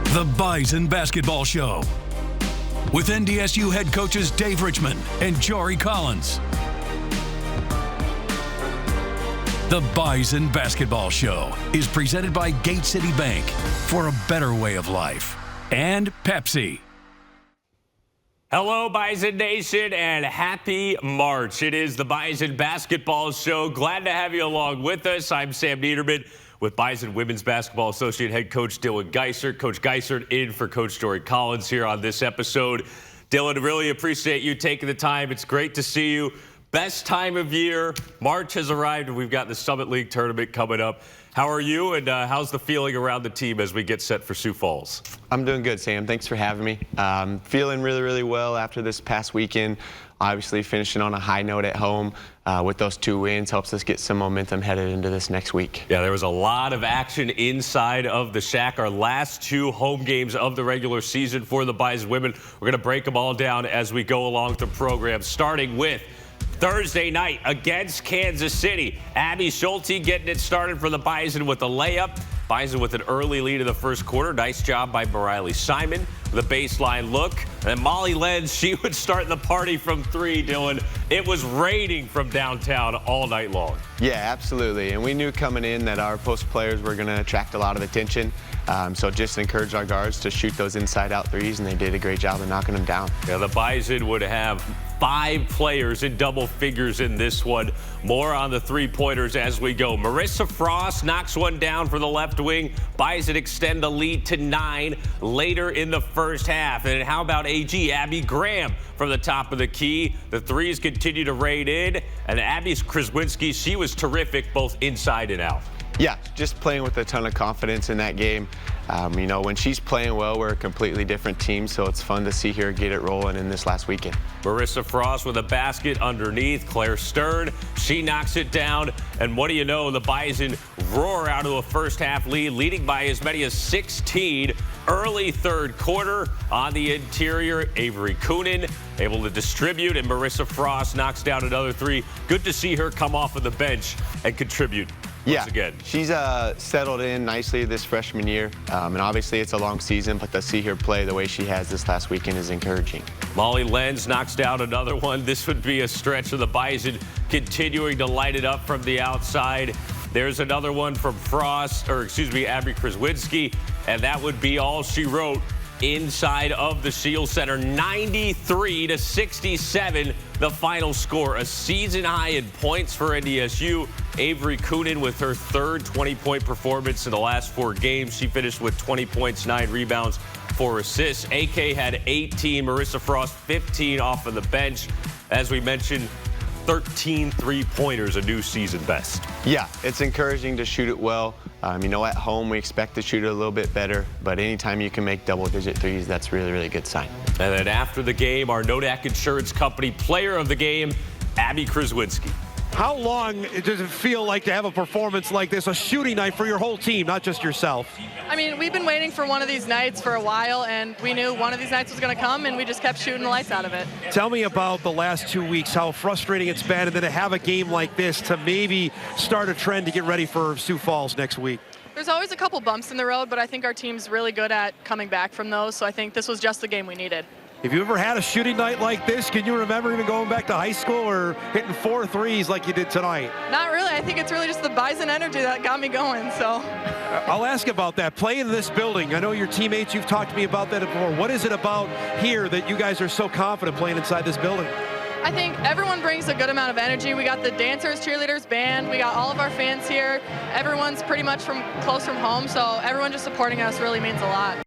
The Bison Basketball Show with NDSU head coaches Dave Richman and Jory Collins. The Bison Basketball Show is presented by Gate City Bank for a better way of life and Pepsi. Hello, Bison Nation, and happy March. It is the Bison Basketball Show. Glad to have you along with us. I'm Sam Neidermann with Bison Women's Basketball Associate Head Coach Dylan Geissert. Coach Geissert in for Coach Jory Collins here on this episode. Dylan, really appreciate you taking the time. It's great to see you. Best time of year. March has arrived, and we've got the Summit League tournament coming up. How are you, and how's the feeling around the team as we get set for Sioux Falls? I'm doing good, Sam. Thanks for having me. Feeling really, really well after this past weekend. Obviously, finishing on a high note at home with those 2 wins helps us get some momentum headed into this next week. Yeah, there was a lot of action inside of the Shack. Our last 2 home games of the regular season for the Bison women. We're going to break them all down as we go along the program, starting with Thursday night against Kansas City. Abby Schulte getting it started for the Bison with a layup. Bison with an early lead in the first quarter. Nice job by Mariley Simon with a baseline look. And Molly Lenz, she would start the party from 3, Dylan. It was raining from downtown all night long. Yeah, absolutely. And we knew coming in that our post players were going to attract a lot of attention. So just encourage our guards to shoot those inside-out threes, and they did a great job of knocking them down. Yeah, the Bison would have 5 players in double figures in this one. More on the three-pointers as we go. Marissa Frost knocks one down for the left wing. Bison extend the lead to 9 later in the first half. And how about AG Abby Graham from the top of the key? The threes continue to rain in. And Abby Kraswinski, she was terrific both inside and out. Yeah, just playing with a ton of confidence in that game. You know, when she's playing well, we're a completely different team, so it's fun to see her get it rolling in this last weekend. Marissa Frost with a basket underneath. Claire Stern, she knocks it down. And what do you know, the Bison roar out of a first half lead, leading by as many as 16 early third quarter. On the interior, Avery Coonan able to distribute, and Marissa Frost knocks down another 3. Good to see her come off of the bench and contribute. Yeah, again. She's settled in nicely this freshman year, and obviously it's a long season, but to see her play the way she has this last weekend is encouraging. Molly Lenz knocks down another one. This would be a stretch of the Bison continuing to light it up from the outside. There's another one from Abby Kraswinski, and that would be all she wrote inside of the Shield Center. 93-67, the final score. A season high in points for NDSU. Avery Coonan with her third 20-point performance in the last 4 games. She finished with 20 points, 9 rebounds, 4 assists. AK had 18, Marissa Frost 15 off of the bench. As we mentioned, 13 three-pointers, a new season best. Yeah, it's encouraging to shoot it well. You know, at home we expect to shoot it a little bit better, but anytime you can make double-digit threes, that's really, really good sign. And then after the game, our Nodak Insurance Company player of the game, Abby Kraswinski. How long does it feel like to have a performance like this, a shooting night for your whole team, not just yourself? I mean, we've been waiting for one of these nights for a while, and we knew one of these nights was going to come, and we just kept shooting the lights out of it. Tell me about the last 2 weeks, how frustrating it's been, and then to have a game like this to maybe start a trend to get ready for Sioux Falls next week. There's always a couple bumps in the road, but I think our team's really good at coming back from those, so I think this was just the game we needed. If you ever had a shooting night like this, can you remember even going back to high school or hitting 4 threes like you did tonight? Not really. I think it's really just the Bison energy that got me going, so. I'll ask about that. Playing in this building, I know your teammates, you've talked to me about that before. What is it about here that you guys are so confident playing inside this building? I think everyone brings a good amount of energy. We got the dancers, cheerleaders, band. We got all of our fans here. Everyone's pretty much close from home, so everyone just supporting us really means a lot.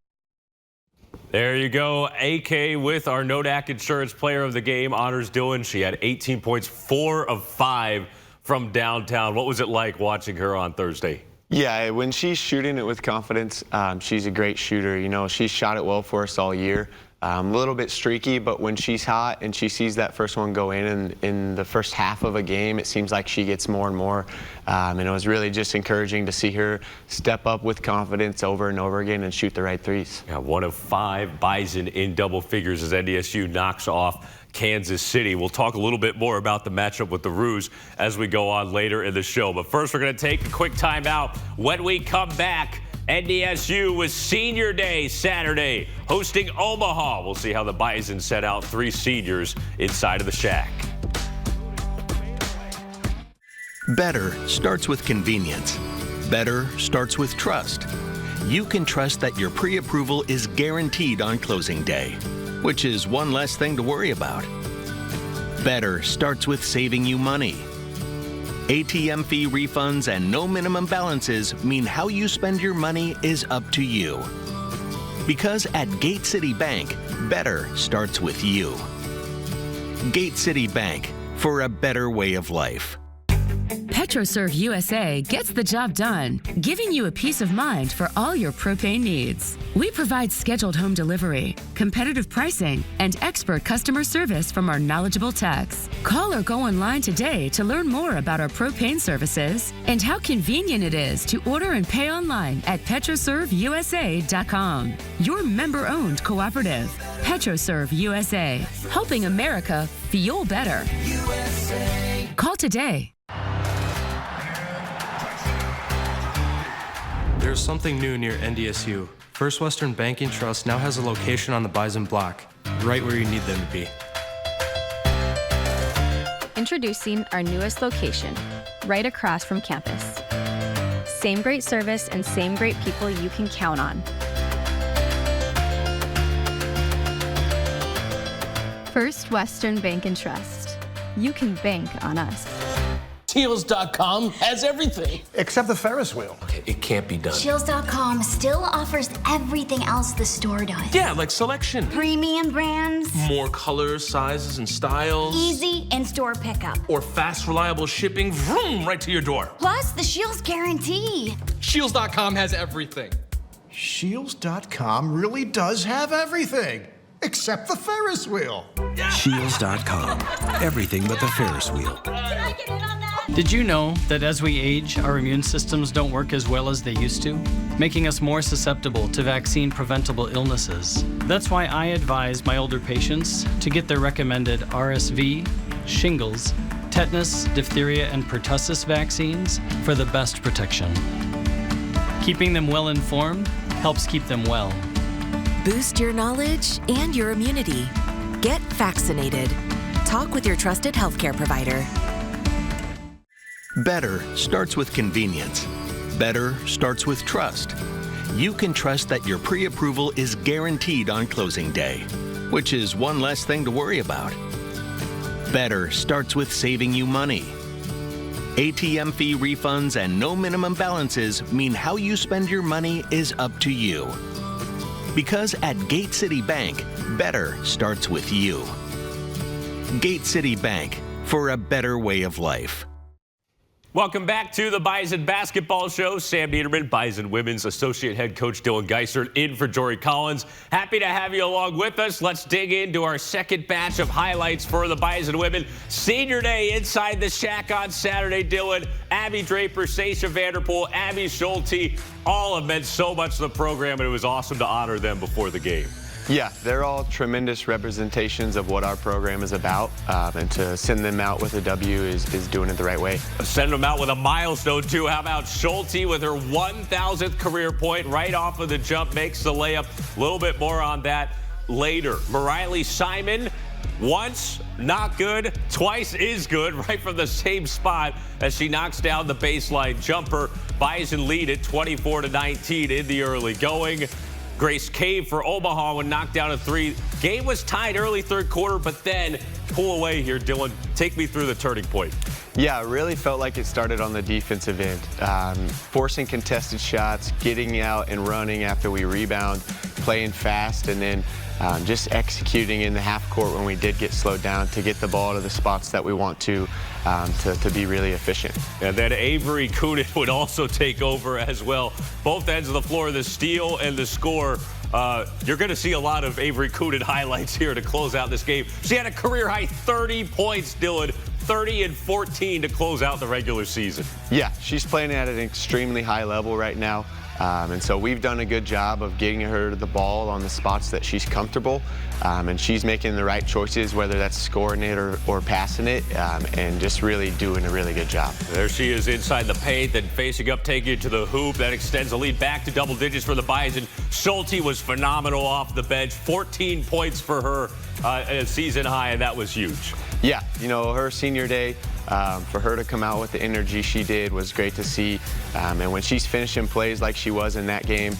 There you go. AK with our Nodak Insurance Player of the Game honors Dylan. She had 18 points, 4 of 5 from downtown. What was it like watching her on Thursday? Yeah, when she's shooting it with confidence, she's a great shooter. You know, she's shot it well for us all year. A little bit streaky, but when she's hot and she sees that first one go in the first half of a game, it seems like she gets more and more. And it was really just encouraging to see her step up with confidence over and over again and shoot the right threes. Yeah, 1 of 5 Bison in double figures as NDSU knocks off Kansas City. We'll talk a little bit more about the matchup with the Roos as we go on later in the show. But first, we're going to take a quick timeout. When we come back, NDSU was Senior Day Saturday, hosting Omaha. We'll see how the Bison set out 3 seniors inside of the Shack. Better starts with convenience. Better starts with trust. You can trust that your pre-approval is guaranteed on closing day, which is one less thing to worry about. Better starts with saving you money. ATM fee refunds and no minimum balances mean how you spend your money is up to you. Because at Gate City Bank, better starts with you. Gate City Bank, for a better way of life. PetroServe USA gets the job done, giving you a peace of mind for all your propane needs. We provide scheduled home delivery, competitive pricing, and expert customer service from our knowledgeable techs. Call or go online today to learn more about our propane services and how convenient it is to order and pay online at PetroServeUSA.com. Your member-owned cooperative, PetroServe USA, helping America fuel better. USA. Call today. There's something new near NDSU. First Western Banking Trust now has a location on the Bison block, right where you need them to be. Introducing our newest location, right across from campus. Same great service and same great people you can count on. First Western Bank and Trust. You can bank on us. Shields.com has everything. Except the Ferris wheel. Okay, it can't be done. Shields.com still offers everything else the store does. Yeah, like selection. Premium brands. More colors, sizes, and styles. Easy in-store pickup. Or fast, reliable shipping, vroom, right to your door. Plus the Shields guarantee. Shields.com has everything. Shields.com really does have everything. Except the Ferris wheel. Shields.com. Everything but the Ferris wheel. Can I get in on that? Did you know that as we age, our immune systems don't work as well as they used to, making us more susceptible to vaccine-preventable illnesses? That's why I advise my older patients to get their recommended RSV, shingles, tetanus, diphtheria, and pertussis vaccines for the best protection. Keeping them well informed helps keep them well. Boost your knowledge and your immunity. Get vaccinated. Talk with your trusted healthcare provider. Better starts with convenience. Better starts with trust. You can trust that your pre-approval is guaranteed on closing day, which is one less thing to worry about. Better starts with saving you money. ATM fee refunds and no minimum balances mean how you spend your money is up to you. Because at Gate City Bank, better starts with you. Gate City Bank, for a better way of life. Welcome back to the Bison Basketball Show. Sam Neidermann, Bison Women's Associate Head Coach Dylan Geissert in for Jory Collins. Happy to have you along with us. Let's dig into our second batch of highlights for the Bison Women. Senior Day inside the Shack on Saturday, Dylan. Abby Draper, Sasha Vanderpool, Abby Schulte, all have meant so much to the program, and it was awesome to honor them before the game. Yeah, they're all tremendous representations of what our program is about, and to send them out with a W is doing it the right way. Send them out with a milestone, too. How about Schulte with her 1,000th career point right off of the jump, makes the layup. A little bit more on that later. Mariley Simon, once not good, twice is good, right from the same spot as she knocks down the baseline jumper. Bison lead at 24-19 in the early going. Grace Cave for Omaha when knocked down a 3. Game was tied early third quarter, but then pull away here. Dylan, take me through the turning point. Yeah, it really felt like it started on the defensive end. Forcing contested shots, getting out and running after we rebound, playing fast, and then just executing in the half court when we did get slowed down to get the ball to the spots that we want to be really efficient. And then Avery Coonan would also take over as well. Both ends of the floor, the steal and the score. You're going to see a lot of Avery Coonan highlights here to close out this game. She had a career-high 30 points, Dylan. 30 and 14 to close out the regular season. Yeah, she's playing at an extremely high level right now. And so we've done a good job of getting her the ball on the spots that she's comfortable, and she's making the right choices, whether that's scoring it or passing it, and just really doing a really good job. There she is inside the paint, then facing up, taking it to the hoop. That extends the lead back to double digits for the Bison. Schulte was phenomenal off the bench. 14 points for her, a season high, and that was huge. Yeah, you know, her senior day, for her to come out with the energy she did was great to see. And when she's finishing plays like she was in that game,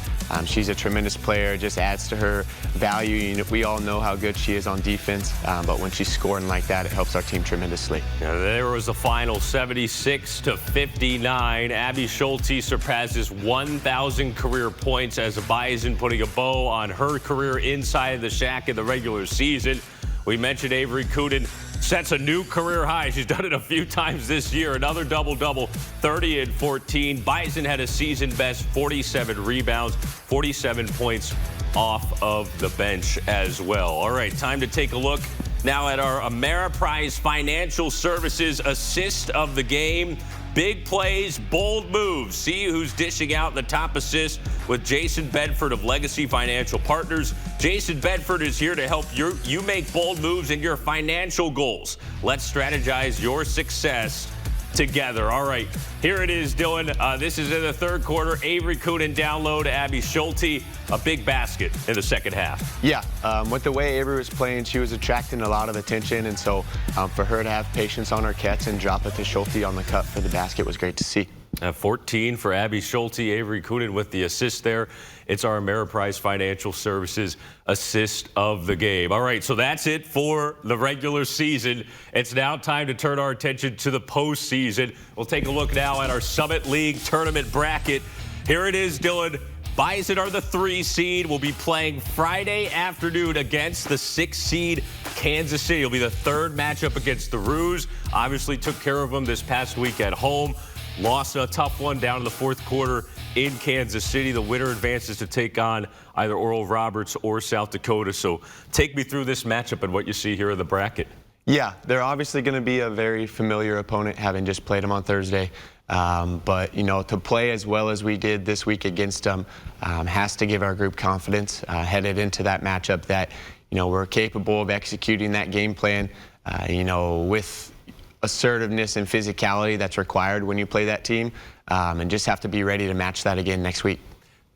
she's a tremendous player, just adds to her value. You know, we all know how good she is on defense, but when she's scoring like that, it helps our team tremendously. Now, there was the final 76-59. Abby Schulte surpasses 1,000 career points as a Bison, putting a bow on her career inside the Shack in the regular season. We mentioned Avery Coonan sets a new career high. She's done it a few times this year. Another double-double, 30 and 14. Bison had a season best 47 rebounds, 47 points off of the bench as well. All right, time to take a look now at our Ameriprise Financial Services assist of the game. Big plays, bold moves. See who's dishing out the top assist with Jason Bedford of Legacy Financial Partners. Jason Bedford is here to help you make bold moves in your financial goals. Let's strategize your success together. All right, here it is, Dylan. This is in the third quarter. Avery Coonan down low to Abby Schulte. A big basket in the second half. Yeah, with the way Avery was playing, she was attracting a lot of attention, and so for her to have patience on her catch and drop it to Schulte on the cut for the basket was great to see. 14 for Abby Schulte. Avery Coonan with the assist there. It's our Ameriprise Financial Services assist of the game. All right, so that's it for the regular season. It's now time to turn our attention to the postseason. We'll take a look now at our Summit League tournament bracket. Here it is, Dylan. Bison are the 3 seed. We'll be playing Friday afternoon against the 6 seed Kansas City. It'll be the third matchup against the Roos. Obviously took care of them this past week at home. Lost a tough one down in the fourth quarter in Kansas City. The winner advances to take on either Oral Roberts or South Dakota. So take me through this matchup and what you see here in the bracket. Yeah, they're obviously going to be a very familiar opponent, having just played them on Thursday. But, you know, to play as well as we did this week against them has to give our group confidence headed into that matchup that, you know, we're capable of executing that game plan, you know, with assertiveness and physicality that's required when you play that team, and just have to be ready to match that again next week.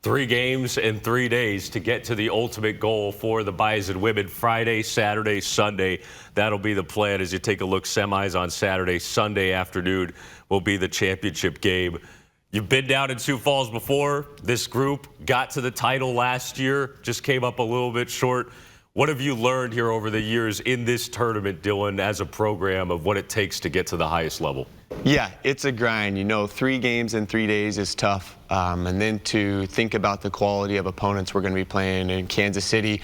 3 games in 3 days to get to the ultimate goal for the Bison women. Friday, Saturday, Sunday. That'll be the plan as you take a look. Semis on Saturday. Sunday afternoon will be the championship game. You've been down in Sioux Falls before. This group got to the title last year, just came up a little bit short. What have you learned here over the years in this tournament, Dylan, as a program of what it takes to get to the highest level? Yeah, it's a grind. You know, 3 games in 3 days is tough. And then to think about the quality of opponents we're going to be playing in Kansas City,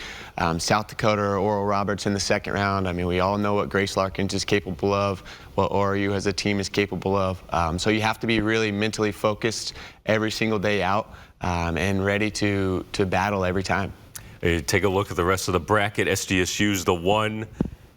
South Dakota, or Oral Roberts in the second round. I mean, we all know what Grace Larkins is capable of, what ORU as a team is capable of. So you have to be really mentally focused every single day out and ready to battle every time. Take a look at the rest of the bracket. SDSU's the 1,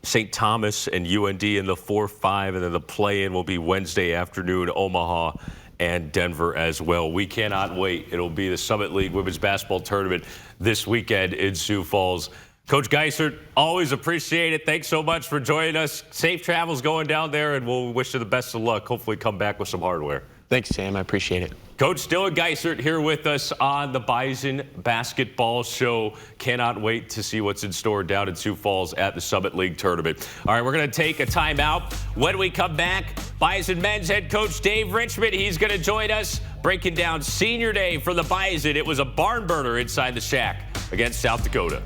St. Thomas and UND in the 4-5, and then the play-in will be Wednesday afternoon, Omaha and Denver as well. We cannot wait. It'll be the Summit League Women's Basketball Tournament this weekend in Sioux Falls. Coach Geissert, always appreciate it. Thanks so much for joining us. Safe travels going down there, and we'll wish you the best of luck. Hopefully come back with some hardware. Thanks, Sam. I appreciate it. Coach Dylan Geissert here with us on the Bison Basketball Show. Cannot wait to see what's in store down in Sioux Falls at the Summit League Tournament. All right, we're going to take a timeout. When we come back, Bison men's head coach Dave Richman, he's going to join us breaking down senior day for the Bison. It was a barn burner inside the Shack against South Dakota.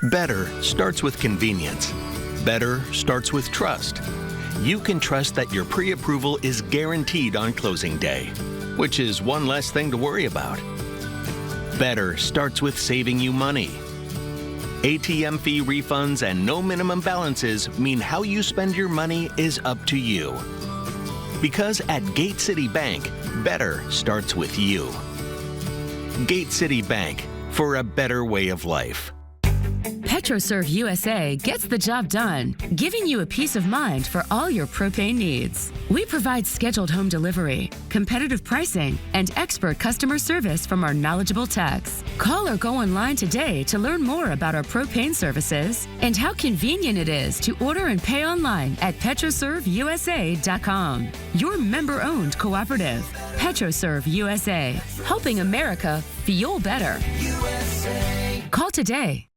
Better starts with convenience. Better starts with trust. You can trust that your pre-approval is guaranteed on closing day, which is one less thing to worry about. Better starts with saving you money. ATM fee refunds and no minimum balances mean how you spend your money is up to you. Because at Gate City Bank, better starts with you. Gate City Bank, for a better way of life. PetroServe USA gets the job done, giving you a peace of mind for all your propane needs. We provide scheduled home delivery, competitive pricing, and expert customer service from our knowledgeable techs. Call or go online today to learn more about our propane services and how convenient it is to order and pay online at PetroServeUSA.com. Your member-owned cooperative, PetroServe USA, helping America feel better. USA. Call today.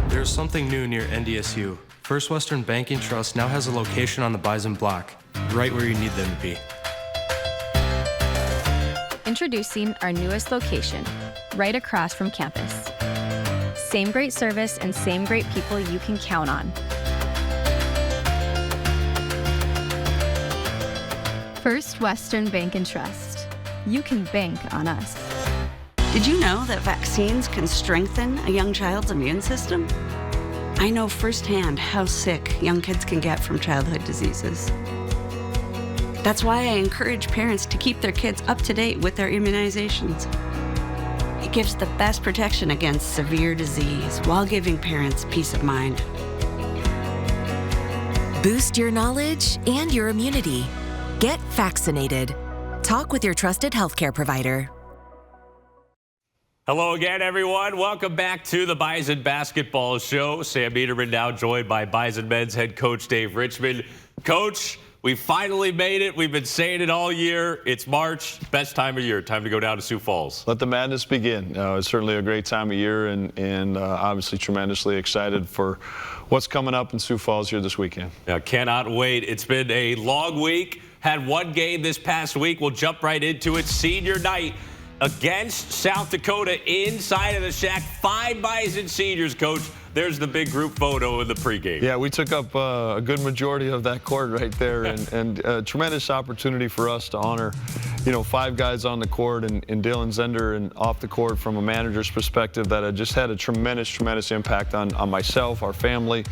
There's something new near NDSU. First Western Banking Trust now has a location on the Bison block, right where you need them to be. Introducing our newest location, right across from campus. Same great service and same great people you can count on. First Western Bank and Trust. You can bank on us. Did you know that vaccines can strengthen a young child's immune system? I know firsthand how sick young kids can get from childhood diseases. That's why I encourage parents to keep their kids up to date with their immunizations. It gives the best protection against severe disease while giving parents peace of mind. Boost your knowledge and your immunity. Get vaccinated. Talk with your trusted healthcare provider. Hello again, everyone. Welcome back to the Bison Basketball Show. Sam Neidermann now joined by Bison men's head coach Dave Richman. Coach, we finally made it. We've been saying it all year. It's March, best time of year. Time to go down to Sioux Falls. Let the madness begin. It's certainly a great time of year, and obviously tremendously excited for what's coming up in Sioux Falls here this weekend. Yeah, cannot wait. It's been a long week. Had one game this past week. We'll jump right into it. Senior night against South Dakota inside of the Shack. 5 Bison seniors, Coach. There's the big group photo in the pregame. Yeah, we took up a good majority of that court right there, and a tremendous opportunity for us to honor, 5 guys on the court and Dylan Geissert and off the court from a manager's perspective that had just had a tremendous impact on myself, our family,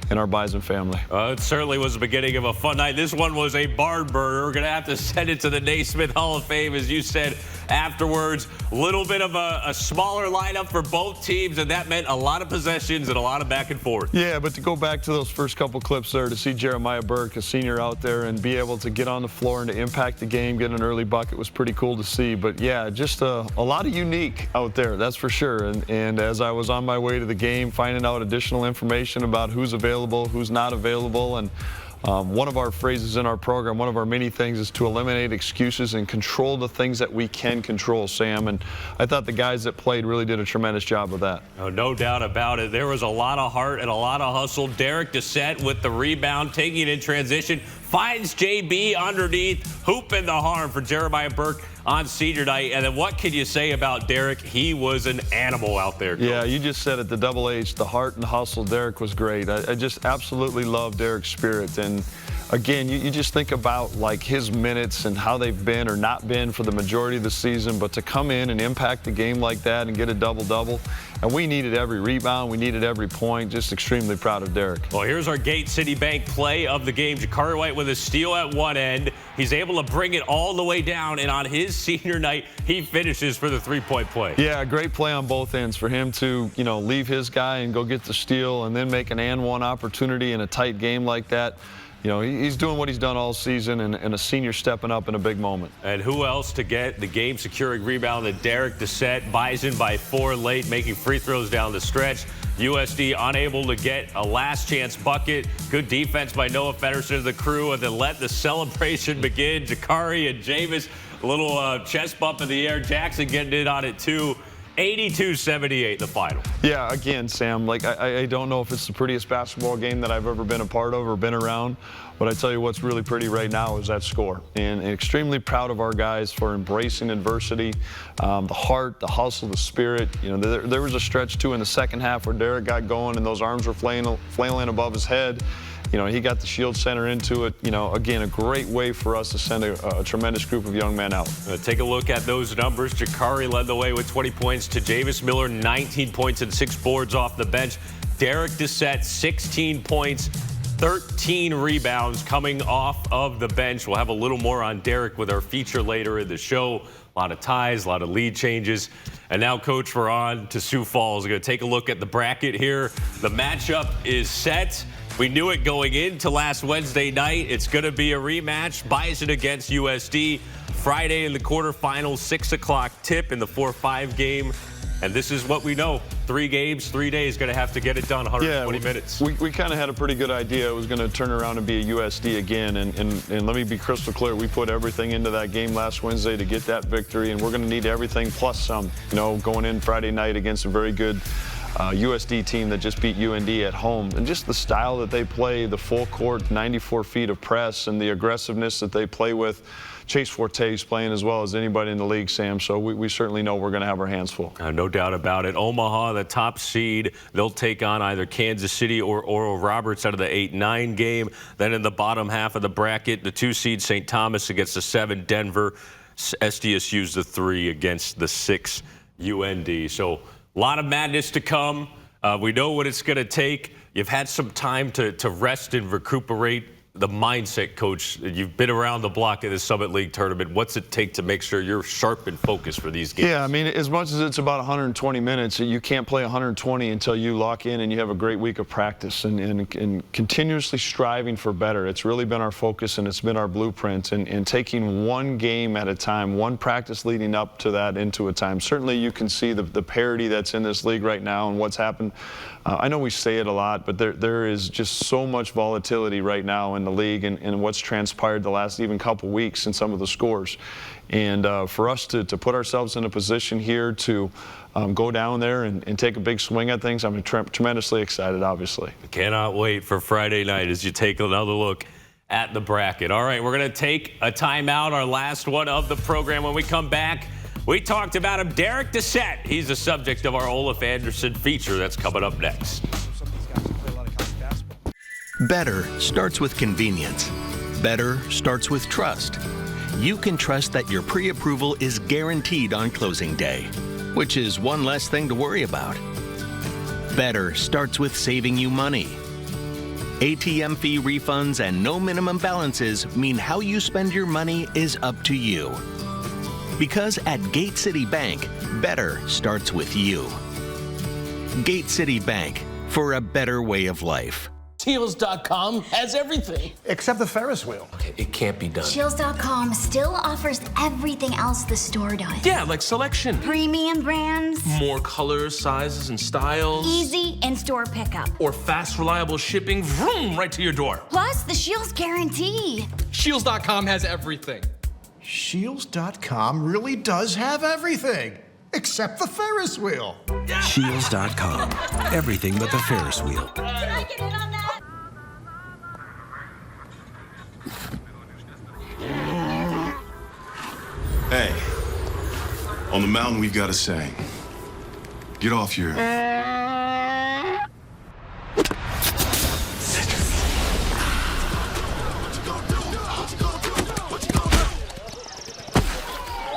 and our Bison family. It certainly was the beginning of a fun night. This one was a barn burner. We're going to have to send it to the Naismith Hall of Fame, as you said afterwards. A little bit of a smaller lineup for both teams, and that meant a lot of possessions and a lot of back and forth. Yeah, but to go back to those first couple clips there, to see Jeremiah Burke, a senior out there, and be able to get on the floor and to impact the game, get an early bucket was pretty cool to see. But yeah, just a lot of unique out there, that's for sure. And as I was on my way to the game, finding out additional information about who's available, who's not available, and one of our phrases in our program, one of our many things, is to eliminate excuses and control the things that we can control, Sam. And I thought the guys that played really did a tremendous job of that. Oh, no doubt about it. There was a lot of heart and a lot of hustle. Darik Dissette with the rebound, taking it in transition, finds JB underneath, hoop in the harm for Jeremiah Burke on senior night. And then what can you say about Darik? He was an animal out there, Coach. Yeah, you just said it, the double H, the heart and hustle. Darik was great. I just absolutely love Darik's spirit. And again, you just think about like his minutes and how they've been or not been for the majority of the season, but to come in and impact the game like that and get a double-double, and we needed every rebound, we needed every point. Just extremely proud of Darik. Well, here's our Gate City Bank play of the game. Jakari White with a steal at one end. He's able to bring it all the way down, and on his senior night, he finishes for the three-point play. Yeah, great play on both ends for him to, leave his guy and go get the steal and then make an and-one opportunity in a tight game like that. He's doing what he's done all season, and a senior stepping up in a big moment. And who else to get the game-securing rebound than Darik Dissette? Bison by 4 late, making free throws down the stretch. USD unable to get a last-chance bucket. Good defense by Noah Feddersen of the crew, and then let the celebration begin. Jakari and Jameis, a little chest bump in the air. Jackson getting in on it, too. 82-78 the final. Yeah, again, Sam, I don't know if it's the prettiest basketball game that I've ever been a part of or been around, but I tell you what's really pretty right now is that score. And extremely proud of our guys for embracing adversity, the heart, the hustle, the spirit. There was a stretch, too, in the second half where Darik got going and those arms were flailing above his head. He got the Shield Center into it. Again, a great way for us to send a tremendous group of young men out. Take a look at those numbers. Jakari led the way with 20 points to Javis Miller, 19 points and 6 boards off the bench. Darik Dissette, 16 points, 13 rebounds coming off of the bench. We'll have a little more on Darik with our feature later in the show. A lot of ties, a lot of lead changes. And now, Coach, we're on to Sioux Falls. We're going to take a look at the bracket here. The matchup is set. We knew it going into last Wednesday night. It's going to be a rematch. Bison against USD. Friday in the quarterfinals, 6 o'clock tip in the 4-5 game. And this is what we know. 3 games, 3 days, going to have to get it done, 120 minutes. We kind of had a pretty good idea it was going to turn around and be a USD again. And let me be crystal clear. We put everything into that game last Wednesday to get that victory, and we're going to need everything plus some, you know, going in Friday night against a very good USD team that just beat UND at home. And just the style that they play, the full court, 94 feet of press, and the aggressiveness that they play with. Chase Forte's playing as well as anybody in the league, Sam, so we certainly know we're going to have our hands full. No doubt about it. Omaha, the top seed, they'll take on either Kansas City or Oral Roberts out of the 8-9 game. Then in the bottom half of the bracket, the 2 seed St. Thomas against the 7 Denver. SDSU's the 3 against the 6 UND. So a lot of madness to come. We know what it's going to take. You've had some time to rest and recuperate. The mindset, Coach, you've been around the block in the Summit League tournament. What's it take to make sure you're sharp and focused for these games? Yeah, I mean, as much as it's about 120 minutes, you can't play 120 until you lock in and you have a great week of practice and continuously striving for better. It's really been our focus and it's been our blueprint and taking one game at a time, one practice leading up to that into a time. Certainly you can see the parity that's in this league right now and what's happened. I know we say it a lot, but there is just so much volatility right now in the league and what's transpired the last even couple weeks in some of the scores. And for us to put ourselves in a position here to go down there and take a big swing at things, I'm tremendously excited, obviously. Cannot wait for Friday night as you take another look at the bracket. All right, we're going to take a timeout, our last one of the program. When we come back, we talked about him, Darik Dissette. He's the subject of our Olaf Anderson feature that's coming up next. Better starts with convenience. Better starts with trust. You can trust that your pre-approval is guaranteed on closing day, which is one less thing to worry about. Better starts with saving you money. ATM fee refunds and no minimum balances mean how you spend your money is up to you. Because at Gate City Bank, better starts with you. Gate City Bank, for a better way of life. Chills.com has everything. Except the Ferris wheel. Okay, it can't be done. Chills.com still offers everything else the store does. Yeah, like selection. Premium brands. More colors, sizes, and styles. Easy in-store pickup. Or fast, reliable shipping, vroom, right to your door. Plus the Shields guarantee. Shields.com has everything. Shields.com really does have everything. Except the Ferris wheel. Shields.com. Everything but the Ferris wheel. Can I get in on that? Hey, on the mountain we've got a saying. Get off your...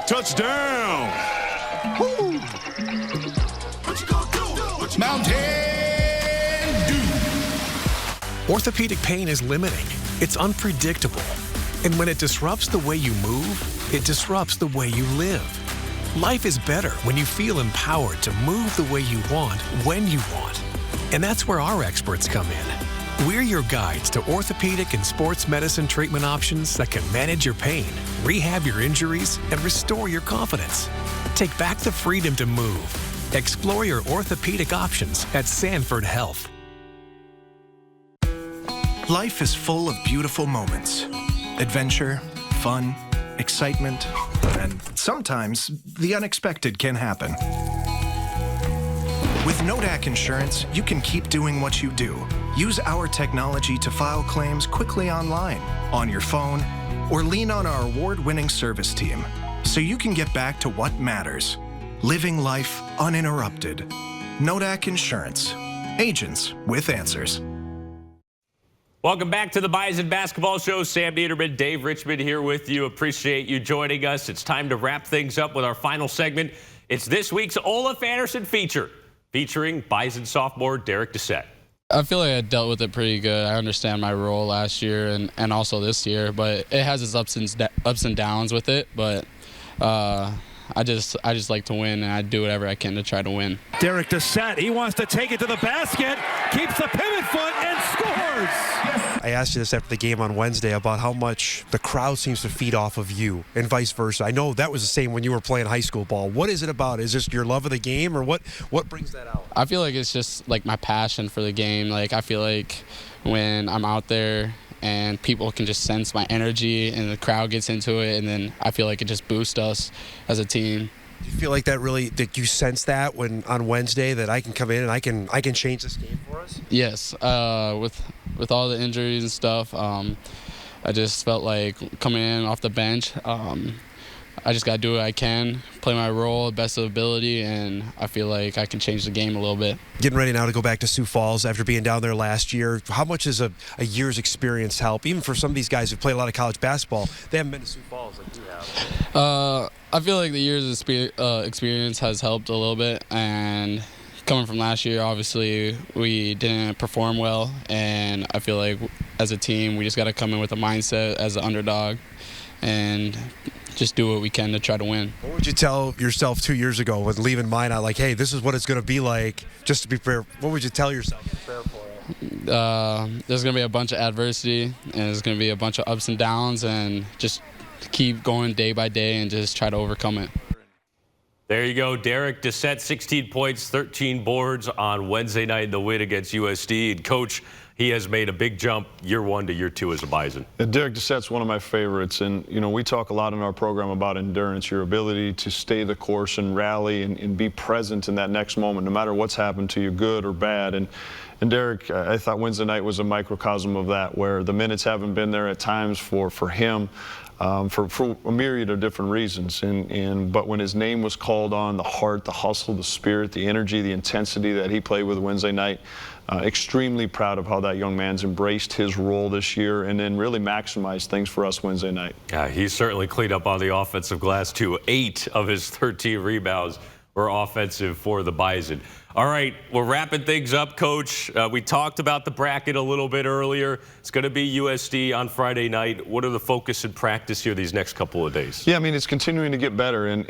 Touchdown! Woo. Mountain Dew! Orthopedic pain is limiting. It's unpredictable. And when it disrupts the way you move, it disrupts the way you live. Life is better when you feel empowered to move the way you want, when you want. And that's where our experts come in. We're your guides to orthopedic and sports medicine treatment options that can manage your pain, rehab your injuries, and restore your confidence. Take back the freedom to move. Explore your orthopedic options at Sanford Health. Life is full of beautiful moments. Adventure, fun, excitement, and sometimes the unexpected can happen. With Nodak Insurance, you can keep doing what you do. Use our technology to file claims quickly online, on your phone, or lean on our award-winning service team so you can get back to what matters, living life uninterrupted. Nodak Insurance. Agents with answers. Welcome back to the Bison Basketball Show. Sam Neidermann, Dave Richman here with you. Appreciate you joining us. It's time to wrap things up with our final segment. It's this week's Olaf Anderson feature, featuring Bison sophomore Darik Dissette. I feel like I dealt with it pretty good. I understand my role last year and also this year, but it has its ups and downs with it. But I just like to win, and I do whatever I can to try to win. Darik Dissette, he wants to take it to the basket, keeps the pivot foot, and scores! I asked you this after the game on Wednesday about how much the crowd seems to feed off of you and vice versa. I know that was the same when you were playing high school ball. What is it about? Is this your love of the game, or what brings that out? I feel like it's just like my passion for the game. Like I feel like when I'm out there and people can just sense my energy and the crowd gets into it, and then I feel like it just boosts us as a team. Do you feel like that you sense that when on Wednesday that I can come in and I can change this game for us? Yes, with all the injuries and stuff, I just felt like coming in off the bench, I just got to do what I can, play my role, best of ability, and I feel like I can change the game a little bit. Getting ready now to go back to Sioux Falls after being down there last year. How much does a year's experience help? Even for some of these guys who play a lot of college basketball, they haven't been to Sioux Falls like you have. I feel like the year's experience has helped a little bit, and coming from last year, obviously, we didn't perform well, and I feel like as a team, we just got to come in with a mindset as an underdog and just do what we can to try to win. What would you tell yourself 2 years ago with leaving Minot, like, hey, this is what it's going to be like, just to be fair? What would you tell yourself to prepare for it? There's going to be a bunch of adversity, and there's going to be a bunch of ups and downs, and just keep going day by day and just try to overcome it. There you go, Darik Dissette, 16 points, 13 boards on Wednesday night in the win against USD. And Coach, he has made a big jump year 1 to year 2 as a Bison. Darik Dissette's one of my favorites, and we talk a lot in our program about endurance, your ability to stay the course and rally and be present in that next moment, no matter what's happened to you, good or bad. And Darik, I thought Wednesday night was a microcosm of that, where the minutes haven't been there at times for him. For a myriad of different reasons, but when his name was called on, the heart, the hustle, the spirit, the energy, the intensity that he played with Wednesday night, extremely proud of how that young man's embraced his role this year and then really maximized things for us Wednesday night. Yeah, he's certainly cleaned up on the offensive glass too. 8 of his 13 rebounds were offensive for the Bison. All right, we're wrapping things up, Coach. We talked about the bracket a little bit earlier. It's going to be USD on Friday night. What are the focus and practice here these next couple of days? Yeah, I mean, it's continuing to get better. And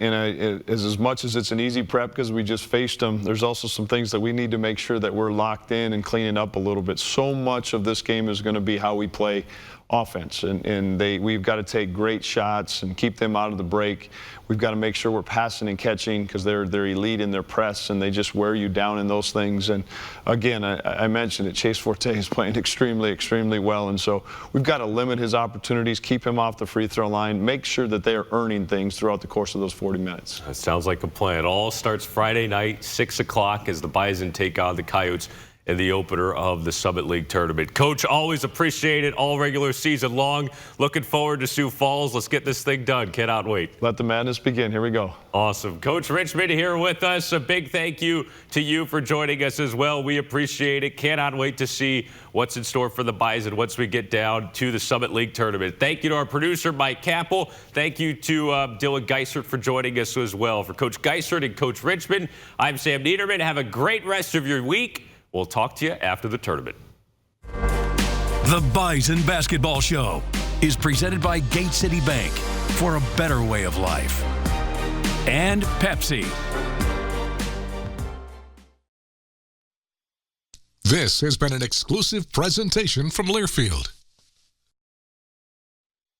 as much as it's an easy prep because we just faced them, there's also some things that we need to make sure that we're locked in and cleaning up a little bit. So much of this game is going to be how we play offense, and we've got to take great shots and keep them out of the break. We've got to make sure we're passing and catching because they're elite in their press, and they just wear you down in those things. And again, I mentioned it, Chase Forte is playing extremely well, and so we've got to limit his opportunities, keep him off the free throw line, make sure that they are earning things throughout the course of those 40 minutes. That sounds like a plan. It all starts Friday night, 6 o'clock, as the Bison take on the Coyotes in the opener of the Summit League tournament. Coach, always appreciate it all regular season long. Looking forward to Sioux Falls. Let's get this thing done. Cannot wait. Let the madness begin. Here we go. Awesome. Coach Richman here with us. A big thank you to you for joining us as well. We appreciate it. Cannot wait to see what's in store for the Bison once we get down to the Summit League tournament. Thank you to our producer, Mike Capel. Thank you to Dylan Geissert for joining us as well. For Coach Geissert and Coach Richman, I'm Sam Neidermann. Have a great rest of your week. We'll talk to you after the tournament. The Bison Basketball Show is presented by Gate City Bank for a better way of life. And Pepsi. This has been an exclusive presentation from Learfield.